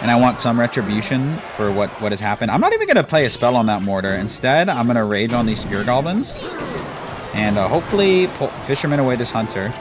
and I want some retribution for what has happened. I'm not even going to play a spell on that mortar. Instead, I'm going to rage on these spear goblins and hopefully pull Fisherman away this hunter.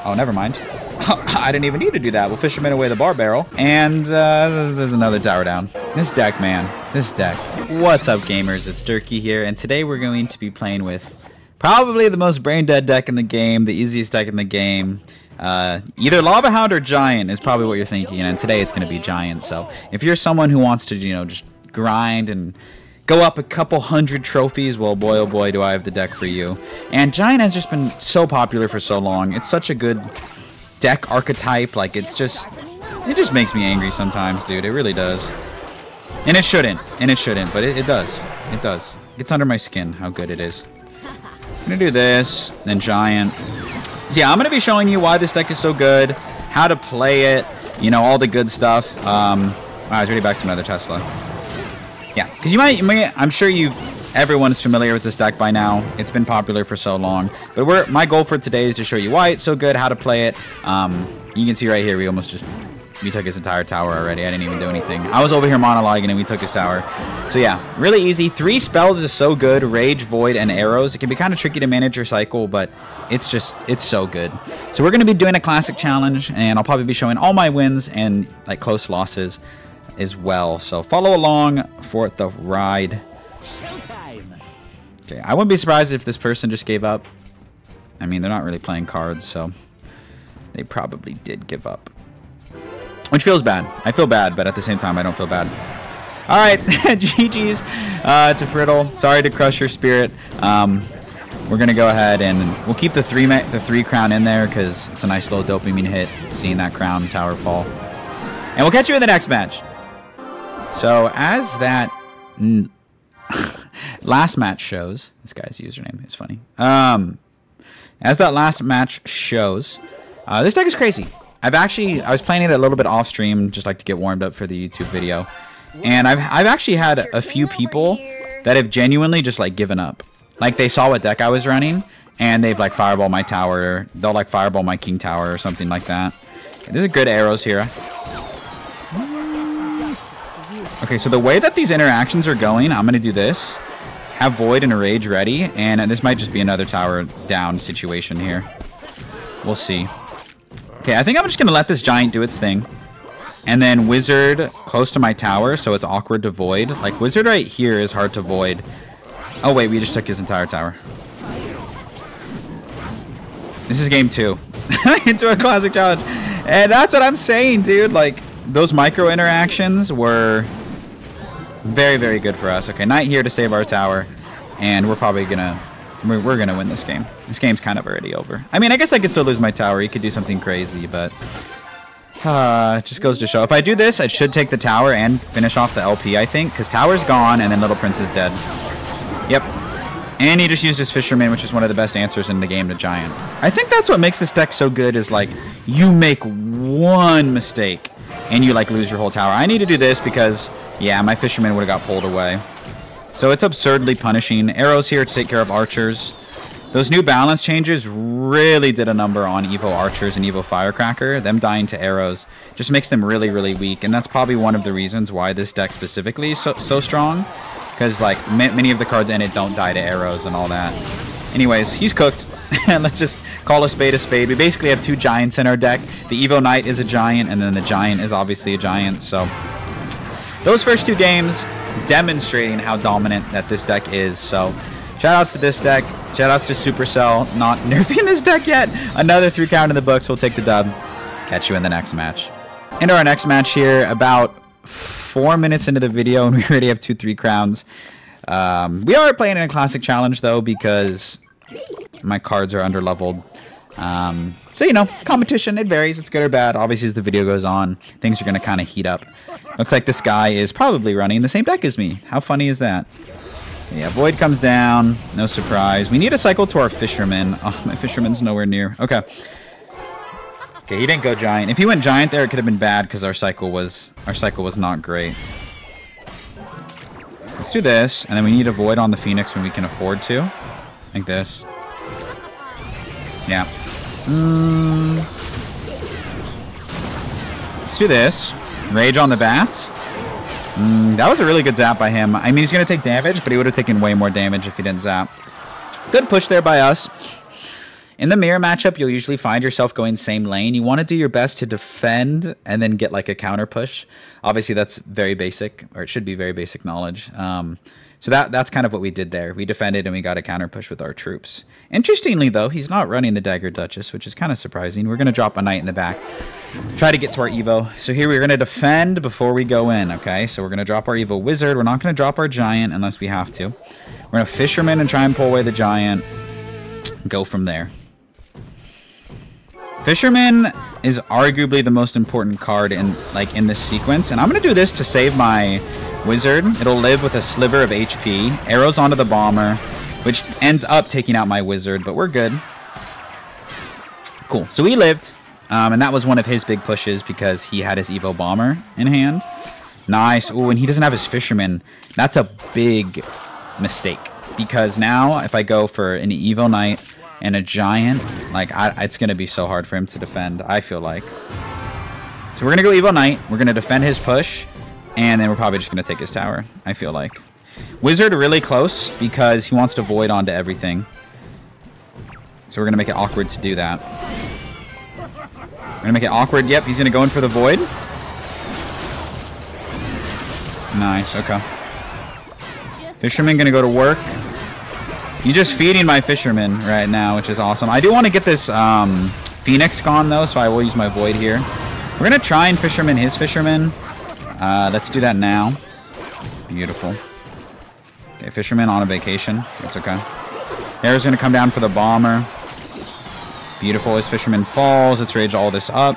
Oh, never mind. I didn't even need to do that. We'll Fisherman away the bar barrel. And there's another tower down. This deck, man. This deck. What's up, gamers? It's Durkee here, and today we're going to be playing with probably the most brain-dead deck in the game, the easiest deck in the game. Either Lava Hound or Giant is probably what you're thinking, and today it's going to be Giant. So if you're someone who wants to, just grind and go up a couple hundred trophies, well, boy, oh boy, do I have the deck for you. And Giant has just been so popular for so long. It's such a good deck archetype. Like, it just makes me angry sometimes, dude. It really does. And it shouldn't, but it does. It does. It gets under my skin how good it is. I'm going to do this, then Giant. So yeah, I'm going to be showing you why this deck is so good, how to play it, all the good stuff. Wow, I was already back to another Tesla. Yeah, because I'm sure everyone is familiar with this deck by now. It's been popular for so long. But my goal for today is to show you why it's so good, how to play it. You can see right here, we took his entire tower already. I didn't even do anything. I was over here monologuing and we took his tower. So yeah, really easy. 3 spells is so good. Rage, Void, and Arrows. It can be kind of tricky to manage your cycle, but it's so good. So we're going to be doing a classic challenge, and I'll probably be showing all my wins and like close losses as well. So follow along for the ride. Showtime. Okay, I wouldn't be surprised if this person just gave up. I mean, they're not really playing cards, so they probably did give up. Which feels bad. I feel bad, but at the same time, I don't feel bad. All right, GG's to Friddle. Sorry to crush your spirit. We're gonna go ahead and we'll keep the three crown in there because it's a nice little dopamine hit seeing that crown tower fall. And we'll catch you in the next match. So as that last match shows, this guy's username is funny. As that last match shows, this deck is crazy. I was playing it a little bit off stream, just like to get warmed up for the YouTube video. And I've actually had a few people that have genuinely just like given up. Like they saw what deck I was running and they've like fireball my tower. They'll like fireball my king tower or something like that. Okay, there's good arrows here. Okay, so the way that these interactions are going, I'm going to do this. Have Void and a Rage ready. And this might just be another tower down situation here. We'll see. Okay, I think I'm just going to let this Giant do its thing. And then Wizard close to my tower, so it's awkward to Void. Like, Wizard right here is hard to Void. Oh, wait, we just took his entire tower. This is game 2. Into a classic challenge. And that's what I'm saying, dude. Like, those micro interactions were very, very good for us. Okay, Knight here to save our tower. And we're probably going to... We're going to win this game. This game's kind of already over. I mean, I guess I could still lose my tower. He could do something crazy, but... it just goes to show. If I do this, I should take the tower and finish off the LP, I think. Because tower's gone, and then Little Prince is dead. Yep. And he just used his Fisherman, which is one of the best answers in the game to Giant. I think that's what makes this deck so good, is like, you make one mistake, and you like lose your whole tower. I need to do this because, yeah, my Fisherman would have got pulled away. So it's absurdly punishing. Arrows here to take care of archers. Those new balance changes really did a number on Evo Archers and Evo Firecracker. Them dying to arrows just makes them really, really weak. And that's probably one of the reasons why this deck specifically is so strong. Because like many of the cards in it don't die to arrows and all that. Anyways, he's cooked. Let's just call a spade a spade. We basically have 2 Giants in our deck. The Evo Knight is a Giant, and then the Giant is obviously a Giant. So those first 2 games demonstrating how dominant that this deck is. So shoutouts to this deck. Shoutouts to Supercell not nerfing this deck yet. Another 3 count in the books. We'll take the dub. Catch you in the next match. Into our next match here. About 4 minutes into the video, and we already have 2-3 crowns. We are playing in a classic challenge though, because my cards are under leveled. So competition, it varies. It's good or bad. Obviously, as the video goes on, things are going to kind of heat up. Looks like this guy is probably running the same deck as me. How funny is that? Yeah, Void comes down. No surprise. We need a cycle to our Fisherman. Oh, my Fisherman's nowhere near. Okay. Okay, he didn't go Giant. If he went Giant there, it could have been bad because our cycle was not great. Let's do this, and then we need a Void on the Phoenix when we can afford to. Like this. Yeah. Let's do this. Rage on the bats. That was a really good zap by him. I mean, he's going to take damage, but he would have taken way more damage if he didn't zap. Good push there by us. In the mirror matchup, you'll usually find yourself going same lane. You want to do your best to defend and then get like a counter push. Obviously, that's very basic, or it should be very basic knowledge. So that's kind of what we did there. We defended and we got a counter push with our troops. Interestingly, though, he's not running the Daggered Duchess, which is kind of surprising. We're going to drop a knight in the back. Try to get to our Evo. So here we're going to defend before we go in, okay? So we're going to drop our Evo Wizard. We're not going to drop our Giant unless we have to. We're going to Fisherman and try and pull away the Giant. Go from there. Fisherman is arguably the most important card in this sequence. And I'm going to do this to save my Wizard. It'll live with a sliver of HP. Arrows onto the Bomber, which ends up taking out my Wizard, but we're good. Cool. So he lived. And that was one of his big pushes because he had his Evo Bomber in hand. Nice. Ooh, and he doesn't have his Fisherman. That's a big mistake. Because now, if I go for an Evo Knight and a Giant, it's going to be so hard for him to defend, I feel like. So we're going to go Evo Knight. We're going to defend his push. And then we're probably just going to take his tower, I feel like. Wizard really close because he wants to void onto everything. So we're going to make it awkward to do that. We're going to make it awkward. Yep, he's going to go in for the void. Nice, okay. Fisherman going to go to work. You're just feeding my Fisherman right now, which is awesome. I do want to get this Phoenix gone, though, so I will use my void here. We're going to try and Fisherman his Fisherman. Let's do that now. Beautiful. Okay, Fisherman on a vacation. That's okay. Arrow's going to come down for the Bomber. Beautiful. As Fisherman falls, let's rage all this up.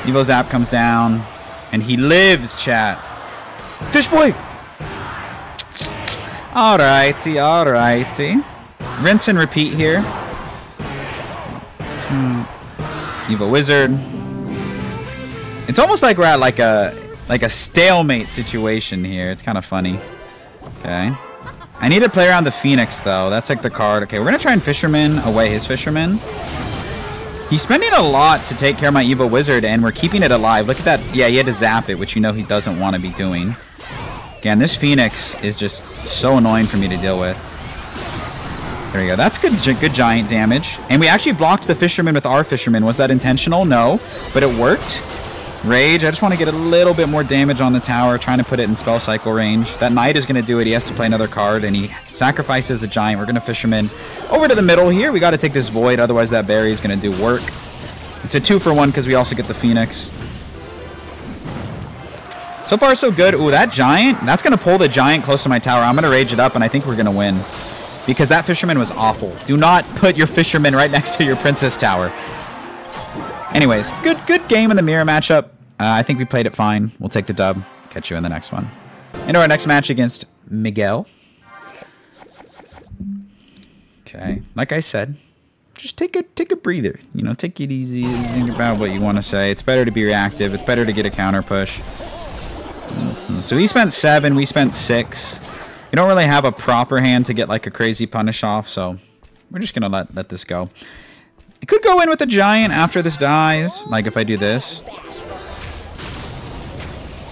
Evo Zap comes down. And he lives, chat. Fish boy! Alrighty, alrighty. Rinse and repeat here. Evo Wizard. It's almost like we're at like a stalemate situation here. It's kind of funny. Okay. I need to play around the Phoenix, though. That's like the card. Okay, we're going to try and Fisherman away his Fisherman. He's spending a lot to take care of my Evo Wizard, and we're keeping it alive. Look at that. Yeah, he had to zap it, which you know he doesn't want to be doing. Again, this Phoenix is just so annoying for me to deal with. There we go. That's good Giant damage. And we actually blocked the Fisherman with our Fisherman. Was that intentional? No, but it worked. Rage. I just want to get a little bit more damage on the tower, trying to put it in spell cycle range. That Knight is going to do it. He has to play another card, and he sacrifices the Giant. We're going to Fisherman over to the middle here. We got to take this Void, otherwise that Berry is going to do work. It's a 2-for-1 because we also get the Phoenix. So far, so good. Ooh, that Giant, that's going to pull the Giant close to my tower. I'm going to rage it up, and I think we're going to win because that Fisherman was awful. Do not put your Fisherman right next to your Princess Tower. Anyways, good game in the mirror matchup. I think we played it fine. We'll take the dub. Catch you in the next one. Into our next match against Miguel. Okay, like I said, just take a breather. You know, take it easy. Think about what you want to say. It's better to be reactive. It's better to get a counter push. So he spent 7. We spent 6. We don't really have a proper hand to get like a crazy punish off, so we're just gonna let this go. It could go in with a Giant after this dies. Like if I do this.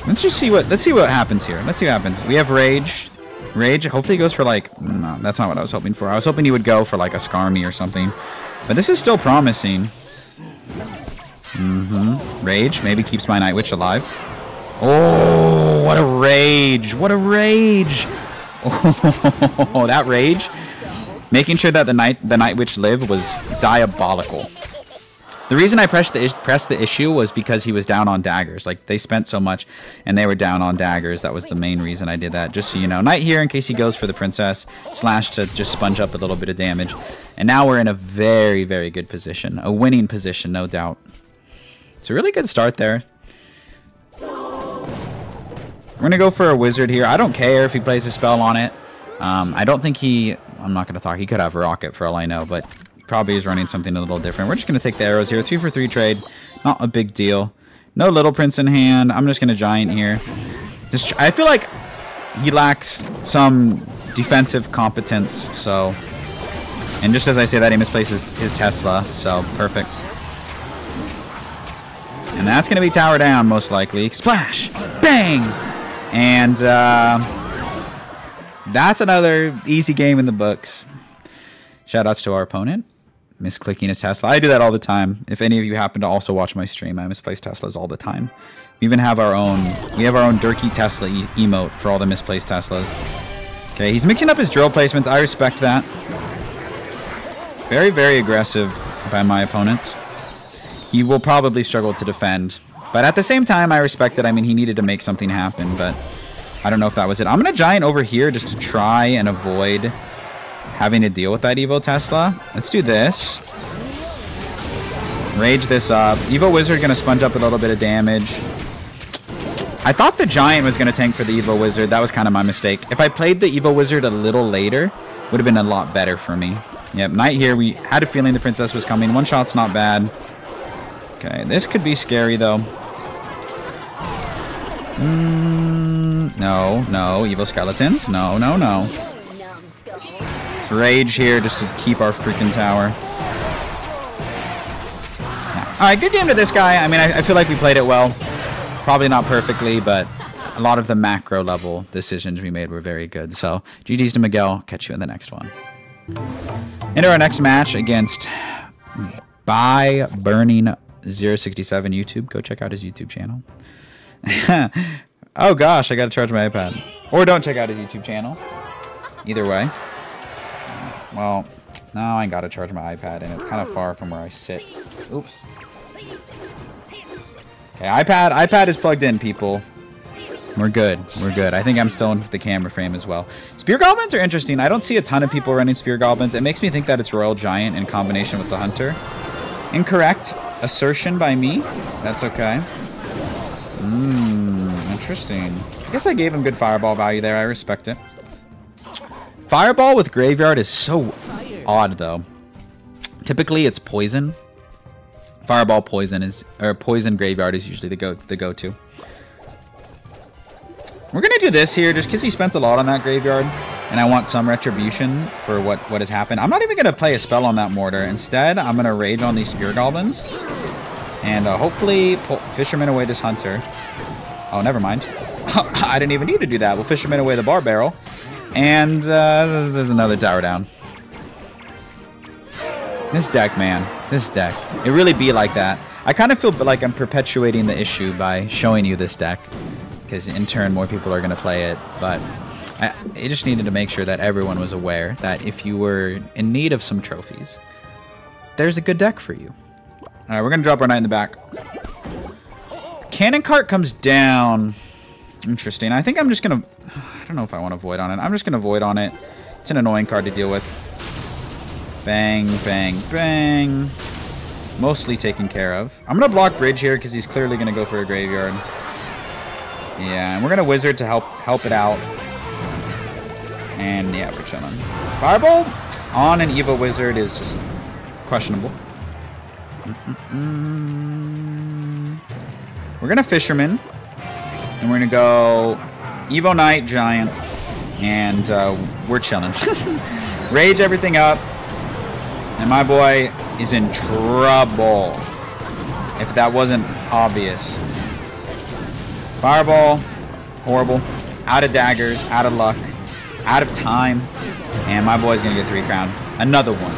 Let's see what happens here. Let's see what happens. We have Rage. Rage hopefully goes for like... No, that's not what I was hoping for. I was hoping he would go for like a Skarmy or something. But this is still promising. Rage maybe keeps my Night Witch alive. Oh, what a Rage. What a Rage. Oh, that Rage. Making sure that the Night Witch lived was diabolical. The reason I pressed the issue was because he was down on daggers. Like, they spent so much, and they were down on daggers. That was the main reason I did that. Just so you know. Knight here in case he goes for the Princess. Slash to just sponge up a little bit of damage. And now we're in a very, very good position. A winning position, no doubt. It's a really good start there. We're going to go for a Wizard here. I don't care if he plays a spell on it. I don't think he... I'm not going to talk. He could have a Rocket for all I know, but probably is running something a little different. We're just going to take the arrows here. 3-for-3 trade. Not a big deal. No Little Prince in hand. I'm just going to Giant here. I feel like he lacks some defensive competence, so... And just as I say that, he misplaces his Tesla, so perfect. And that's going to be tower down, most likely. Splash! Bang! And that's another easy game in the books. Shoutouts to our opponent. Misclicking a Tesla. I do that all the time. If any of you happen to also watch my stream, I misplace Teslas all the time. We even have our own. We have our own Durkee Tesla emote for all the misplaced Teslas. Okay, he's mixing up his drill placements. I respect that. Very, very aggressive by my opponent. He will probably struggle to defend. But at the same time, I respect it. I mean, he needed to make something happen, but I don't know if that was it. I'm going to Giant over here just to try and avoid having to deal with that Evo Tesla. Let's do this. Rage this up. Evo Wizard going to sponge up a little bit of damage. I thought the Giant was going to tank for the Evo Wizard. That was kind of my mistake. If I played the Evo Wizard a little later, would have been a lot better for me. Yep, Knight here. We had a feeling the Princess was coming. One shot's not bad. Okay, this could be scary, though. No, no. Evil Skeletons. No, no, no. Let's Rage here just to keep our freaking tower. Yeah. Alright, good game to this guy. I mean, I feel like we played it well. Probably not perfectly, but a lot of the macro level decisions we made were very good. So, GG's to Miguel. Catch you in the next one. Into our next match against By Burning 067 YouTube. Go check out his YouTube channel. Oh gosh, I gotta charge my iPad. Or don't check out his YouTube channel. Either way. Well, now I gotta charge my iPad, and it's kind of far from where I sit. Oops. Okay, iPad is plugged in, people. We're good. We're good. I think I'm still in the camera frame as well. Spear Goblins are interesting. I don't see a ton of people running Spear Goblins. It makes me think that it's Royal Giant in combination with the Hunter. Incorrect assertion by me. That's okay. Interesting. I guess I gave him good Fireball value there. I respect it. Fireball with Graveyard is so odd, though. Typically, it's Poison. Fireball Poison is, or Poison Graveyard is usually the go-to. We're gonna do this here just because he spent a lot on that Graveyard, and I want some retribution for what has happened. I'm not even gonna play a spell on that Mortar. Instead, I'm gonna Rage on these Spear Goblins, and hopefully Fisherman away this Hunter. Oh, never mind. I didn't even need to do that. We'll Fisherman away the Bar Barrel, and there's another tower down. This deck, man. This deck. It really be like that. I kind of feel like I'm perpetuating the issue by showing you this deck, because in turn more people are going to play it. But I just needed to make sure that everyone was aware that if you were in need of some trophies, there's a good deck for you. Alright, we're going to drop our Knight in the back. Cannon Cart comes down. Interesting. I think I'm just going to... I don't know if I want to Void on it. I'm just going to Void on it. It's an annoying card to deal with. Bang, bang, bang. Mostly taken care of. I'm going to block Bridge here because he's clearly going to go for a Graveyard. Yeah, and we're going to Wizard to help it out. And yeah, we're chilling. Fireball on an Evo Wizard is just questionable. We're going to Fisherman. And we're going to go Evo Knight, Giant. And we're chilling. Rage everything up. And my boy is in trouble. If that wasn't obvious. Fireball. Horrible. Out of daggers. Out of luck. Out of time. And my boy's going to get 3 crown. Another one.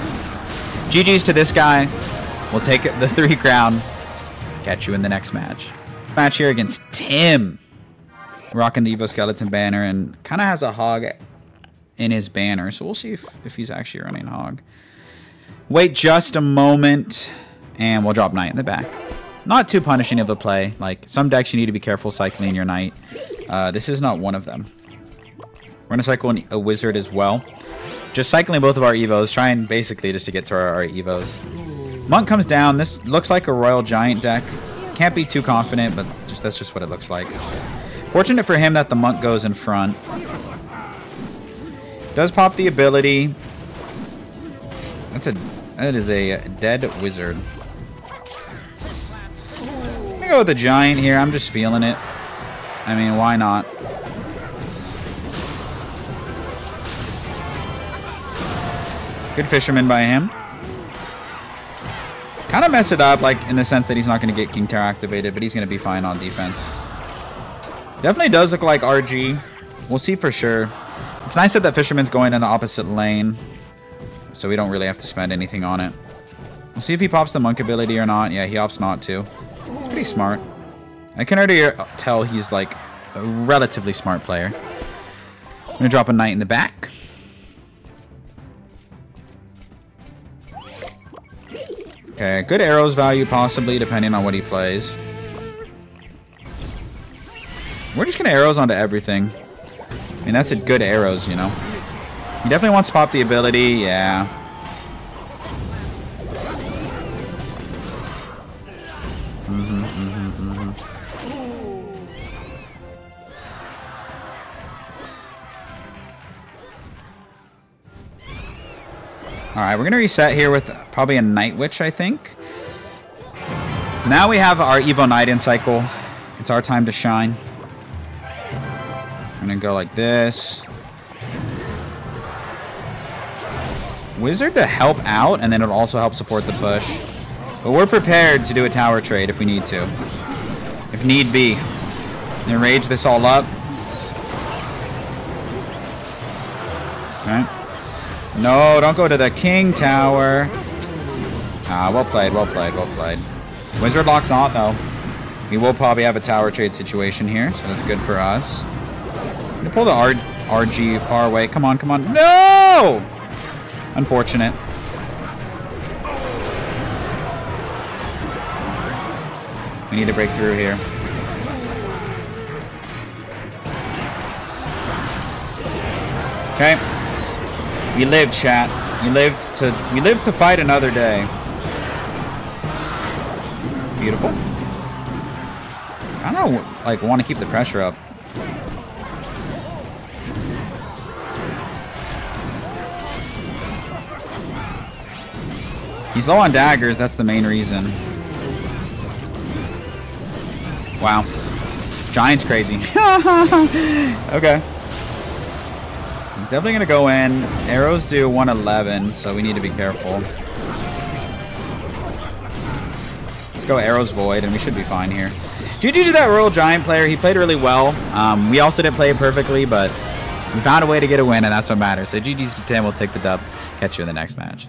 GG's to this guy. We'll take the 3 crown. Catch you in the next match. Match here against Tim. Rocking the Evo Skeleton banner and kind of has a hog in his banner. So we'll see if he's actually running hog. Wait just a moment. And we'll drop Knight in the back. Not too punishing of a play. Like, some decks you need to be careful cycling your Knight. This is not one of them. We're going to cycle a Wizard as well. Just cycling both of our Evos. Trying basically just to get to our Evos. Monk comes down. This looks like a Royal Giant deck. Can't be too confident, but that's just what it looks like. Fortunate for him that the Monk goes in front. Does pop the ability. That is a dead Wizard. I'm gonna go with the Giant here. I'm just feeling it. I mean, why not? Good Fisherman by him. Kind of messed it up, like, in the sense that he's not going to get King Tower activated, but he's going to be fine on defense. Definitely does look like RG. We'll see for sure. It's nice that Fisherman's going in the opposite lane, so we don't really have to spend anything on it. We'll see if he pops the Monk ability or not. Yeah, he opts not to. It's pretty smart. I can already tell he's, like, a relatively smart player. I'm going to drop a Knight in the back. Okay, good arrows value possibly, depending on what he plays. We're just going to arrows onto everything. I mean, that's a good arrows, you know. He definitely wants to pop the ability, yeah. Alright, we're going to reset here with probably a Night Witch, I think. Now we have our Evo Knight in cycle. It's our time to shine. I'm going to go like this. Wizard to help out, and then it'll also help support the push. But we're prepared to do a tower trade if we need to. If need be. And rage this all up. Alright. No, don't go to the King Tower. Ah, well played, well played, well played. Wizard locks on, though. We will probably have a tower trade situation here, so that's good for us. I'm going to pull the RG far away. Come on, come on. No! Unfortunate. We need to break through here. Okay. We live, chat. We live to fight another day. Beautiful. I don't like want to keep the pressure up. He's low on daggers, that's the main reason. Wow. Giant's crazy. Okay. Definitely going to go in. Arrows do 111, so we need to be careful. Let's go arrows void, and we should be fine here. GG to that Royal Giant player. He played really well. We also didn't play it perfectly, but we found a way to get a win, and that's what matters. So GG's to 10. We'll take the dub. Catch you in the next match.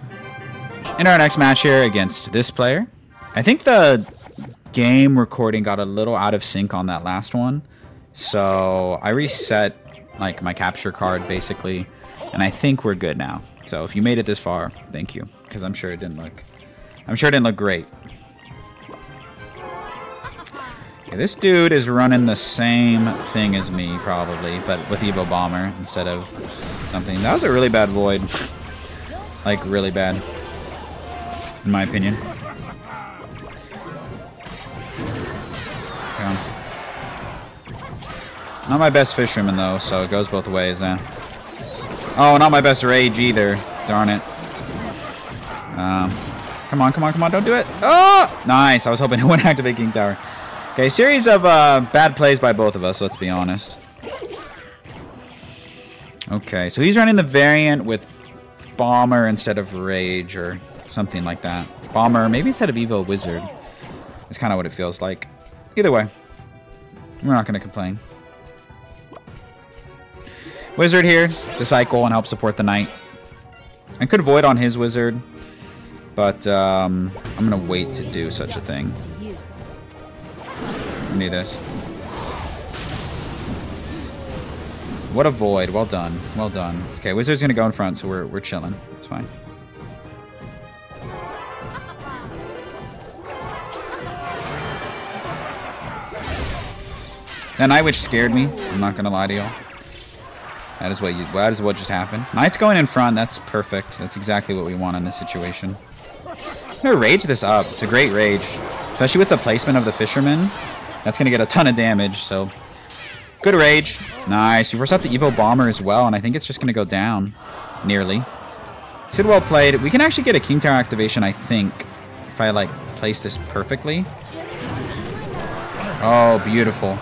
In our next match here against this player, I think the game recording got a little out of sync on that last one. So I reset like my capture card basically, and I think we're good now. So if you made it this far, thank you, because I'm sure it didn't look great. Okay, this dude is running the same thing as me probably, but with Evo Bomber instead of something. That was a really bad void. Like really bad, in my opinion. Okay. Not my best fisherman, though, so it goes both ways, eh? Oh, not my best rage, either. Darn it. Come on, come on, come on, don't do it. Oh! Nice, I was hoping it wouldn't activate King Tower. Okay, series of bad plays by both of us, let's be honest. Okay, so he's running the variant with Bomber instead of Rage, or something like that. Bomber, maybe instead of Evo Wizard. That's kind of what it feels like. Either way, we're not going to complain. Wizard here to cycle and help support the Knight. I could void on his Wizard, but I'm going to wait to do such a thing. Let me do this. What a void. Well done. Well done. Okay, Wizard's going to go in front, so we're chilling. It's fine. That Night Witch scared me. I'm not going to lie to y'all. That is what just happened. Knight's going in front. That's perfect. That's exactly what we want in this situation. I'm going to rage this up. It's a great rage. Especially with the placement of the Fisherman. That's going to get a ton of damage, so... Good rage. Nice. We forced out the Evo Bomber as well, and I think it's just going to go down. Nearly. Did well played. We can actually get a King Tower activation, I think, if I, like, place this perfectly. Oh, beautiful.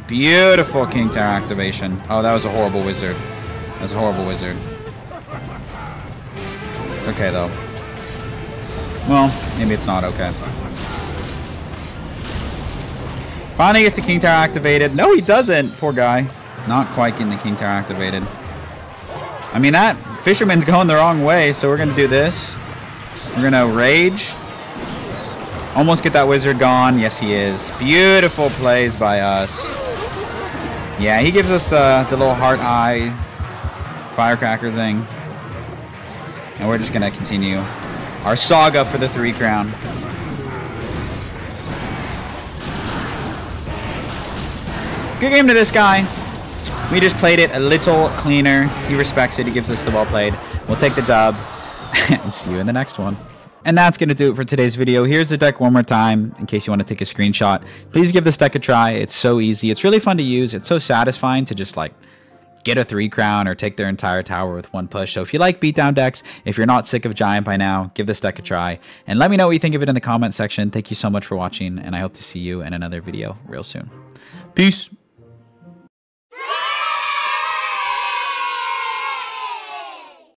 Beautiful King Tower activation. Oh, that was a horrible Wizard. That was a horrible Wizard. It's okay, though. Well, maybe it's not. Okay. Finally gets the King Tower activated. No, he doesn't. Poor guy. Not quite getting the King Tower activated. I mean, that Fisherman's going the wrong way, so we're going to do this. We're going to Rage. Almost get that Wizard gone. Yes, he is. Beautiful plays by us. Yeah, he gives us the little heart eye firecracker thing. And we're just going to continue our saga for the 3 crown. Good game to this guy. We just played it a little cleaner. He respects it. He gives us the well played. We'll take the dub and see you in the next one. And that's going to do it for today's video. Here's the deck one more time in case you want to take a screenshot. Please give this deck a try. It's so easy. It's really fun to use. It's so satisfying to just like get a 3 crown or take their entire tower with one push. So if you like beatdown decks, if you're not sick of Giant by now, give this deck a try. And let me know what you think of it in the comment section. Thank you so much for watching, and I hope to see you in another video real soon. Peace.